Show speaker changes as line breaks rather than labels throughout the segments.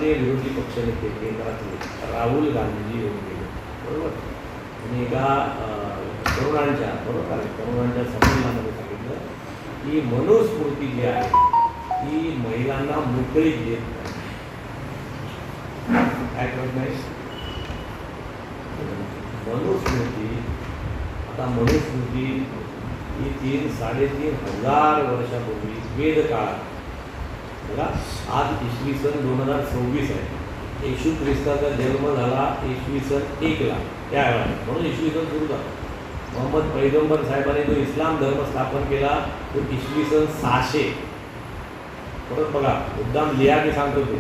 माननीय विरोधी पक्षनेते केंद्रातले राहुल गांधीजी येऊन गेले, बरोबर. आणि एका तरुणांच्या संमेलनामध्ये सांगितलं की मनुस्मृती जी आहे ती महिलांना मोकळीक देत नाही. काय करत नाही मनुस्मृती ही 3-3.5 वर्षापूर्वी वेद काळात, बघा आज इसवी सन 2026 आहे. येशू ख्रिस्ताचा जन्म झाला इसवी सन 1ला, त्यावेळेला म्हणून इसवी सन सुरू झाला. मोहम्मद पैगंबर साहेबांनी जो इस्लाम धर्म स्थापन केला तो इसवी सन 600. परत बघा मुद्दाम लिहा मी सांगतो ते,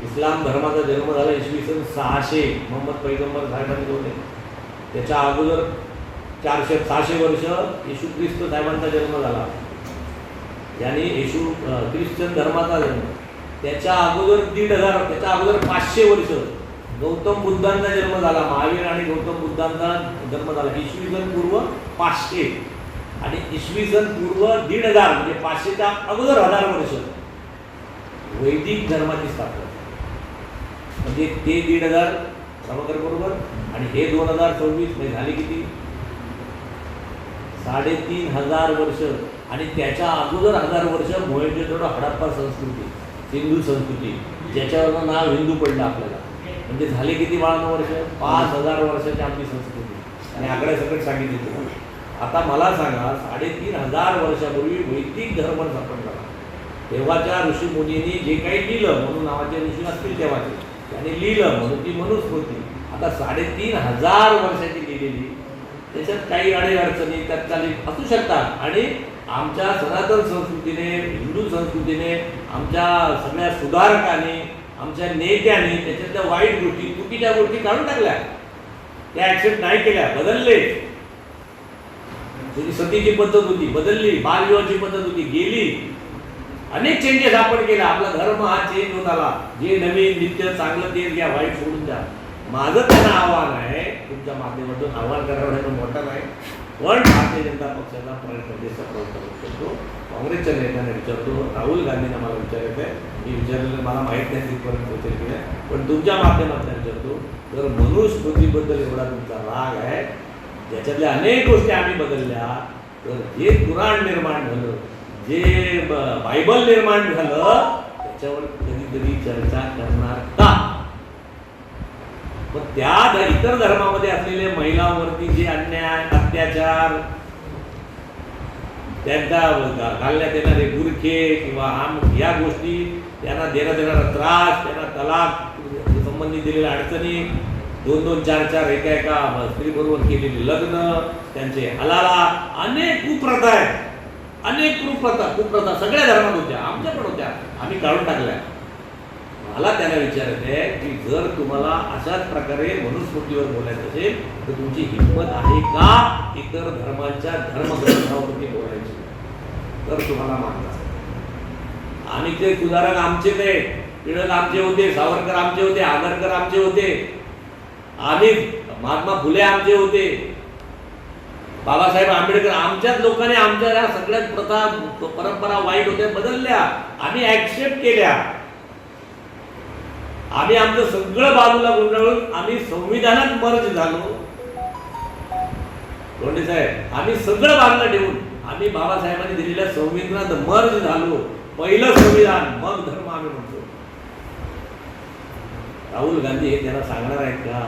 इस्लाम धर्माचा जन्म झाला इसवी सन 600 मोहम्मद पैगंबर साहेबांनी जो. त्याच्या अगोदर 400-600 वर्ष येशू ख्रिस्त साहेबांचा जन्म झाला, यानी येशू ख्रिश्चन धर्माचा जन्म. त्याच्या अगोदर 1500, त्याच्या अगोदर 500 वर्ष गौतम बुद्धांचा जन्म झाला. महावीर आणि गौतम बुद्धांचा जन्म झाला इसवी सन पूर्व 500 आणि इसवी सन पूर्व 1500 म्हणजे 500च्या अगोदर 1000 वर्ष वैदिक धर्माची स्थापना. म्हणजे ते 1500 समकर बरोबर आणि हे 2026 म्हणजे झाले किती 3500 वर्ष. आणि त्याच्या अगोदर 1000 वर्ष मोहेंजोदडो हडप्पा संस्कृती, सिंधू संस्कृती, ज्याच्यावरनं नाव हिंदू पडलं आपल्याला. म्हणजे झाले किती 52 वर्ष 5000 वर्षाची आमची संस्कृती. आणि आकडे सकट सांगितले. आता मला सांगा 3500 वर्षापूर्वी वैदिक धर्म स्थापन झाला. तेव्हाच्या ऋषीमुनींनी जे काही लिहिलं, म्हणून नावाचे ऋषी असतील तेव्हाचे, त्यांनी लिहिलं म्हणून ती मनुस्मृती आता 3500 वर्षाची लिहिलेली. त्याच्यात काही अडचणी तत्कालिक असू शकतात. आणि आमच्या सनातन संस्कृतीने, हिंदू संस्कृतीने, आमच्या सगळ्या सुधारकांनी, आमच्या नेत्यांनी त्याच्यातल्या वाईट गोष्टी, चुकीच्या गोष्टी काढून टाकल्या, त्या ॲक्सेप्ट नाही केल्या, बदलले. जरी सतीची पद्धत होती बदलली, बालविवाहाची पद्धत होती गेली, अनेक चेंजेस आपण केला. आपला धर्म हा चेंज होत आला. जे नवीन नित्य चांगलं तेच घ्या, वाईट सोडून द्या. माझं त्यांना आव्हान आहे, तुमच्या माध्यमातून आव्हान करावं मोठं नाही, पण भारतीय जनता पक्षाचा प्रदेशचा प्रवक्ता करतो, काँग्रेसच्या नेत्यांना विचारतो, राहुल गांधींना मला विचारायचं आहे. मी विचारलेलं मला माहीत नाही तिथपर्यंत पोहोचेल की नाही, पण तुमच्या माध्यमातून विचारतो. जर मनुस्मृतीबद्दल एवढा तुमचा राग आहे, ज्याच्यातल्या अनेक गोष्टी आम्ही बदलल्या, तर जे कुराण निर्माण झालं, जे बायबल निर्माण झालं, त्याच्यावर कधीतरी चर्चा करणार का? मग त्या इतर धर्मामध्ये असलेले महिलांवरती जे अन्याय, अत्याचार, त्यांना घालण्यात येणारे गुरखे किंवा या गोष्टी, त्यांना देण्यात येणारा त्रास, त्यांना तलाक संबंधी दिलेल्या अडचणी, 2-2, 4-4 एका स्त्रीबरोबर केलेली लग्न, त्यांचे हलाला, अनेक कुप्रथा आहेत. अनेक कुप्रथा सगळ्या धर्मात होत्या, आमच्या पण होत्या, आम्ही काढून टाकल्या. मला त्यांना विचारायचं आहे की जर तुम्हाला अशाच प्रकारे मनुस्मृतीवर बोलायचं असेल तर तुमची हिंमत आहे का इतर धर्मांच्या धर्मग्रंथावरती बोलायची? तर तुम्हाला मानणार. आणि ते सुधारक आमचेच आहे, टिळक आमचे होते, सावरकर आमचे होते, आगरकर आमचे होते, आम्ही महात्मा फुले आमचे होते, बाबासाहेब आंबेडकर, आमच्याच लोकांनी आमच्या या सगळ्याच प्रथा परंपरा वाईट होत्या बदलल्या, आम्ही ऍक्सेप्ट केल्या. आम्ही आमचं सगळं बाजूला गुंडाळून आम्ही संविधानात मर्ज झालो. लोंढे साहेब, आम्ही सगळं बाजूला ठेवून आम्ही बाबासाहेबांनी दिलेल्या संविधानात मर्ज झालो. पहिलं संविधान, मग धर्म आम्ही म्हणतो. राहुल गांधी हे त्यांना सांगणार आहेत का?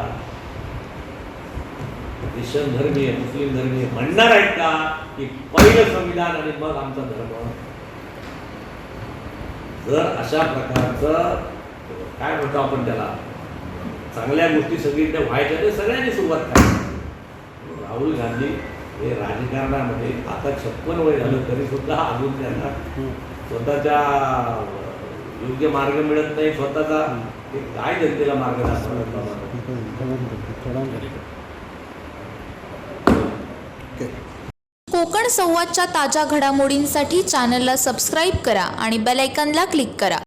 ख्रिश्चन धर्मीय, मुस्लिम धर्मीय म्हणणार आहेत का की पहिलं संविधान आणि मग आमचा धर्म? जर अशा प्रकारचं काय म्हणतो आपण त्याला, चांगल्या गोष्टी सगळीकडे व्हायच्या तर सगळ्यांनी सुरुवात करायची. राहुल गांधी हे राजकारणामध्ये आता 56 वय झालं तरी सुद्धा अजून त्यांना स्वतःच्या योग्य मार्ग मिळत नाही. स्वतःचा काय जनतेला मार्ग दाखवणार?
कोकण संवादच्या ताज्या घडामोडींसाठी चॅनलला सबस्क्राईब करा आणि बेल आयकॉनला क्लिक करा.